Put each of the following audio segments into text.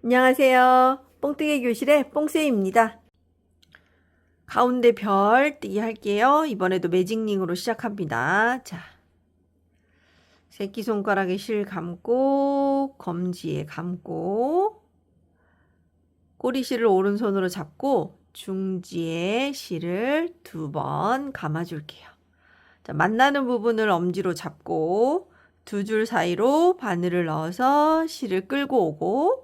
안녕하세요. 뽕뜨기 교실의 뽕쌤입니다. 가운데 별 뜨기 할게요. 이번에도 매직링으로 시작합니다. 자, 새끼손가락에 실 감고 검지에 감고 꼬리실을 오른손으로 잡고 중지에 실을 2번 감아줄게요. 자, 만나는 부분을 엄지로 잡고 두 줄 사이로 바늘을 넣어서 실을 끌고 오고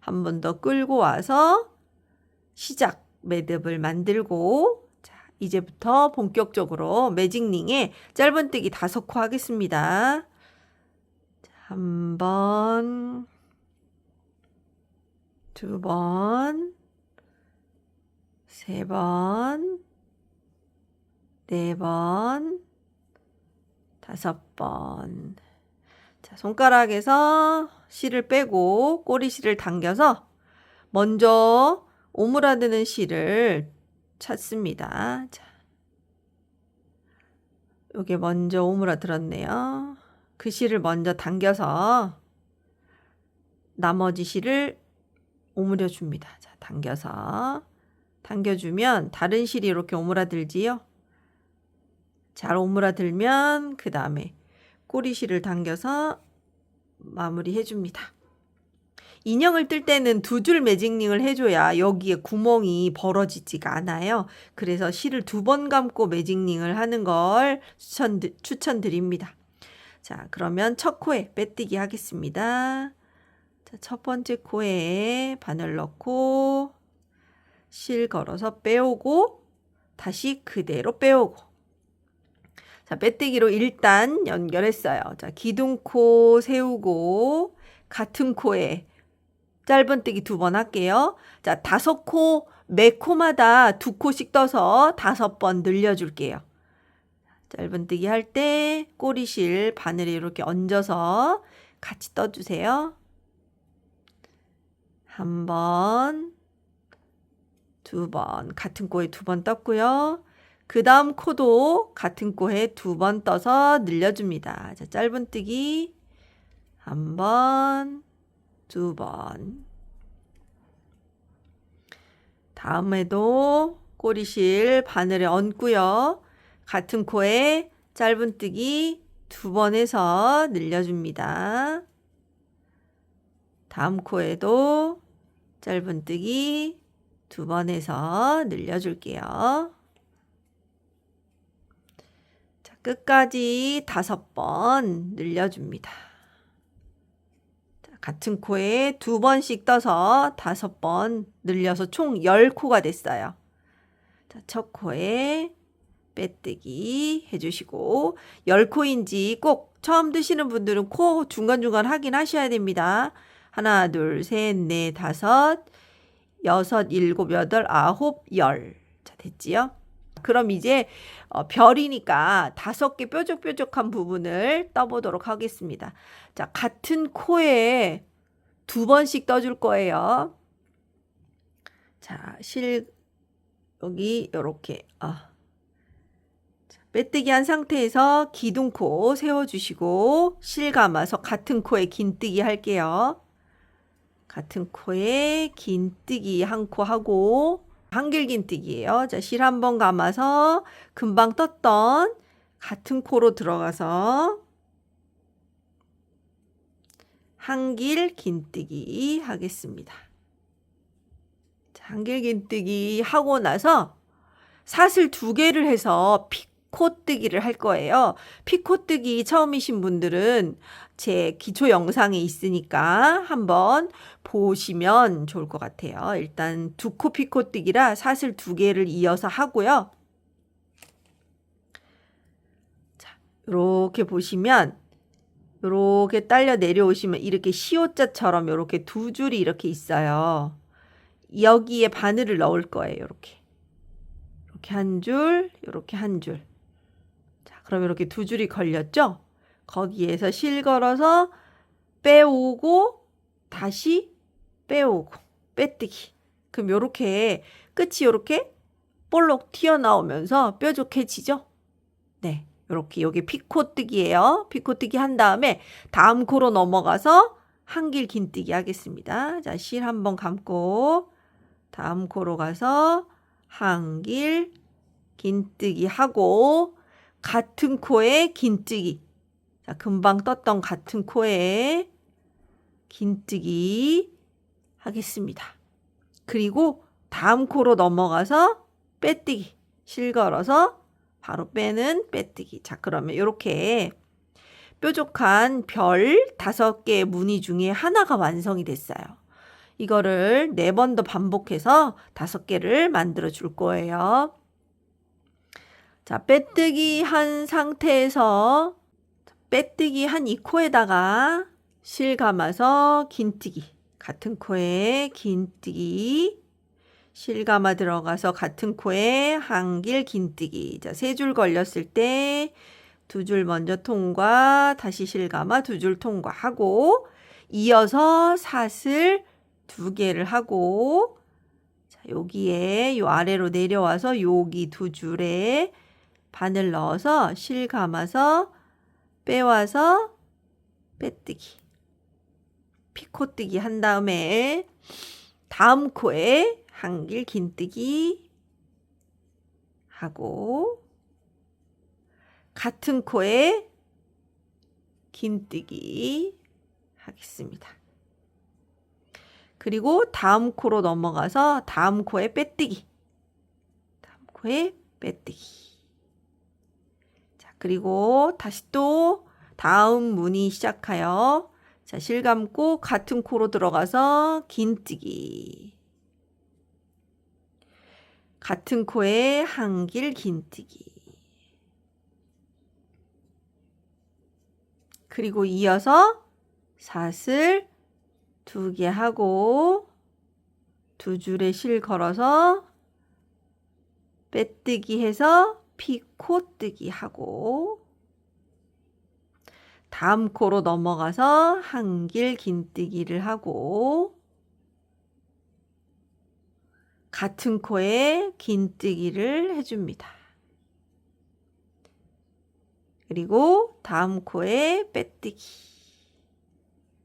한 번 더 끌고 와서 시작 매듭을 만들고, 자, 이제부터 본격적으로 매직링에 짧은뜨기 5코 하겠습니다. 자, 1번, 2번, 3번, 4번, 5번. 자, 손가락에서 실을 빼고 꼬리실을 당겨서 먼저 오므라드는 실을 찾습니다. 자, 요게 먼저 오므라들었네요. 그 실을 먼저 당겨서 나머지 실을 오므려 줍니다. 자, 당겨주면 다른 실이 이렇게 오므라들지요. 잘 오므라들면 그 다음에 꼬리실을 당겨서 마무리해 줍니다. 인형을 뜰 때는 2줄 매직링을 해줘야 여기에 구멍이 벌어지지가 않아요. 그래서 실을 2번 감고 매직링을 하는 걸 추천드립니다. 자, 그러면 첫 코에 빼뜨기 하겠습니다. 자, 첫 번째 코에 바늘 넣고 실 걸어서 빼오고 다시 그대로 빼오고. 자, 빼뜨기로 일단 연결했어요. 자, 기둥코 세우고 같은 코에 짧은뜨기 2번 할게요. 자, 5코, 매 코마다 2코씩 떠서 5번 늘려줄게요. 짧은뜨기 할 때 꼬리실 바늘에 이렇게 얹어서 같이 떠주세요. 1번, 2번, 같은 코에 2번 떴고요. 그 다음 코도 같은 코에 2번 떠서 늘려줍니다. 자, 짧은뜨기 1번, 2번. 다음에도 꼬리실 바늘에 얹고요. 같은 코에 짧은뜨기 2번 해서 늘려줍니다. 다음 코에도 짧은뜨기 2번 해서 늘려줄게요. 자, 끝까지 5번 늘려줍니다. 같은 코에 2번씩 떠서 5번 늘려서 총 10코가 됐어요. 자, 첫 코에 빼뜨기 해주시고 10코인지 꼭 처음 드시는 분들은 코 중간중간 확인하셔야 됩니다. 하나, 둘, 셋, 넷, 다섯, 여섯, 일곱, 여덟, 아홉, 열. 자, 됐지요? 그럼 이제 별이니까 5개 뾰족뾰족한 부분을 떠보도록 하겠습니다. 자, 같은 코에 2번씩 떠줄 거예요. 자, 여기 이렇게 빼뜨기 한 상태에서 기둥코 세워주시고 실 감아서 같은 코에 긴뜨기 할게요. 같은 코에 긴뜨기 한 코 하고 한길 긴뜨기예요. 자, 실 한 번 감아서 금방 떴던 같은 코로 들어가서 한길 긴뜨기 하겠습니다. 자, 한길 긴뜨기 하고 나서 사슬 2개를 해서 피코뜨기를 할 거예요. 피코뜨기 처음이신 분들은 제 기초 영상에 있으니까 한번 보시면 좋을 것 같아요. 일단 2코 피코뜨기라 사슬 2개를 이어서 하고요. 자, 이렇게 보시면 이렇게 딸려 내려오시면 이렇게 시옷자처럼 이렇게 2줄이 이렇게 있어요. 여기에 바늘을 넣을 거예요. 이렇게 한 줄, 이렇게 한 줄. 자, 그럼 이렇게 2줄이 걸렸죠? 거기에서 실 걸어서 빼오고 다시 빼오고 빼뜨기. 그럼 이렇게 끝이 이렇게 볼록 튀어나오면서 뾰족해지죠? 네, 이렇게 여기 피코뜨기예요. 피코뜨기 한 다음에 다음 코로 넘어가서 한길 긴뜨기 하겠습니다. 자, 실 한번 감고 다음 코로 가서 한길 긴뜨기 하고 같은 코에 긴뜨기. 자, 금방 떴던 같은 코에 긴뜨기 하겠습니다. 그리고 다음 코로 넘어가서 빼뜨기. 실 걸어서 바로 빼는 빼뜨기. 자, 그러면 이렇게 뾰족한 별 5개의 무늬 중에 하나가 완성이 됐어요. 이거를 4번 더 반복해서 5개를 만들어 줄 거예요. 자, 빼뜨기 한 상태에서 빼뜨기 한 이 코에다가 실 감아서 긴뜨기. 같은 코에 긴뜨기. 실 감아 들어가서 같은 코에 한길 긴뜨기. 자, 3줄 걸렸을 때 2줄 먼저 통과, 다시 실 감아 2줄 통과하고 이어서 사슬 2개를 하고 자, 여기에 요 아래로 내려와서 여기 2줄에 바늘 넣어서 실 감아서 빼와서 빼뜨기. 피코뜨기 한 다음에 다음 코에 한길 긴뜨기 하고 같은 코에 긴뜨기 하겠습니다. 그리고 다음 코로 넘어가서 다음 코에 빼뜨기. 다음 코에 빼뜨기. 자, 그리고 다시 또 다음 무늬 시작하여 자, 실 감고 같은 코로 들어가서 긴뜨기. 같은 코에 한길 긴뜨기. 그리고 이어서 사슬 2개 하고 2줄에 실 걸어서 빼뜨기 해서 피코뜨기 하고 다음 코로 넘어가서 한길 긴뜨기를 하고 같은 코에 긴뜨기를 해줍니다. 그리고 다음 코에 빼뜨기.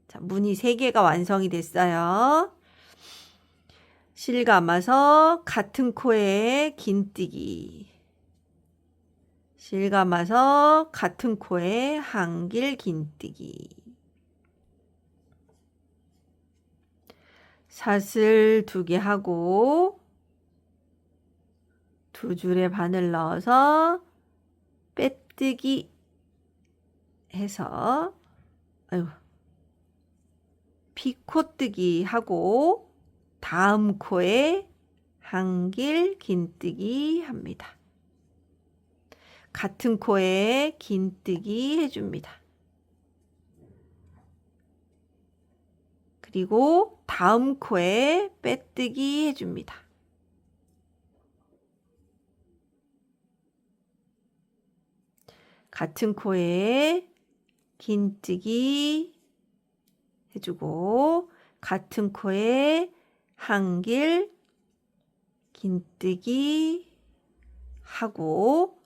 자, 무늬 3개가 완성이 됐어요. 실 감아서 같은 코에 긴뜨기. 실 감아서 같은 코에 한길 긴뜨기. 사슬 2개 하고 2줄에 바늘 넣어서 빼뜨기 해서 피코뜨기 하고 다음 코에 한길 긴뜨기 합니다. 같은 코에 긴뜨기 해줍니다. 그리고 다음 코에 빼뜨기 해줍니다. 같은 코에 긴뜨기 해주고 같은 코에 한길 긴뜨기 하고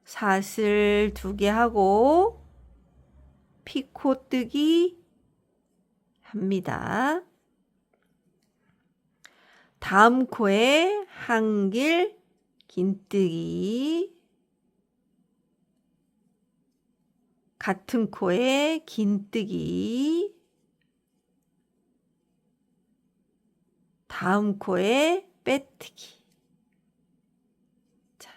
사슬 2개 하고 피코뜨기 합니다. 다음 코에 한길 긴뜨기 같은 코에 긴뜨기 다음 코에 빼뜨기. 자,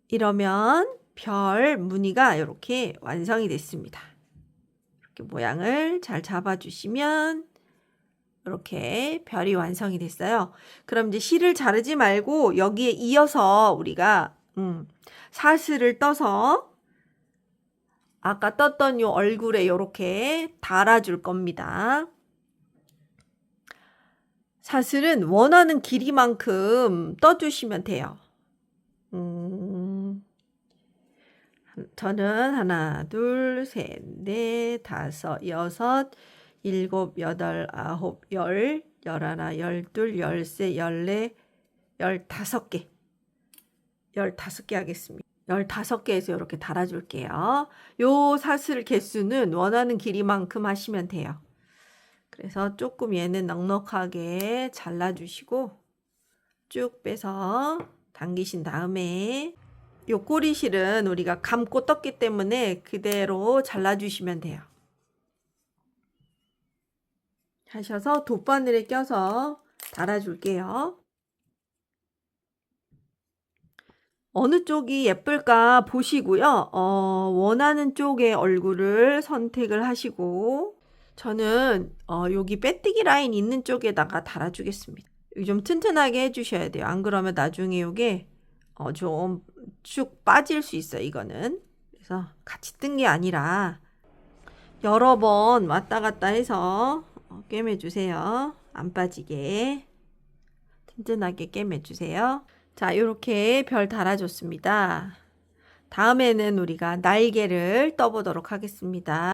이러면 별 무늬가 이렇게 완성이 됐습니다. 이렇게 모양을 잘 잡아주시면 이렇게 별이 완성이 됐어요. 그럼 이제 실을 자르지 말고 여기에 이어서 우리가 사슬을 떠서 아까 떴던 요 얼굴에 이렇게 달아줄 겁니다. 사슬은 원하는 길이만큼 떠주시면 돼요. 저는 하나, 둘, 셋, 넷, 다섯, 여섯, 일곱, 여덟, 아홉, 열, 열하나, 열둘, 열세, 열네, 15개. 15개 하겠습니다. 15개에서 이렇게 달아줄게요. 요 사슬 개수는 원하는 길이만큼 하시면 돼요. 그래서 조금 얘는 넉넉하게 잘라주시고 쭉 빼서 당기신 다음에 요 꼬리실은 우리가 감고 떴기 때문에 그대로 잘라주시면 돼요. 하셔서 돗바늘에 껴서 달아줄게요. 어느 쪽이 예쁠까 보시고요. 원하는 쪽의 얼굴을 선택을 하시고 저는 여기 빼뜨기 라인 있는 쪽에다가 달아주겠습니다. 좀 튼튼하게 해주셔야 돼요. 안 그러면 나중에 이게 좀 쭉 빠질 수 있어요. 이거는. 그래서 같이 뜬 게 아니라 여러 번 왔다 갔다 해서 꿰매주세요. 안 빠지게 튼튼하게 꿰매주세요. 자, 이렇게 별 달아줬습니다. 다음에는 우리가 날개를 떠보도록 하겠습니다.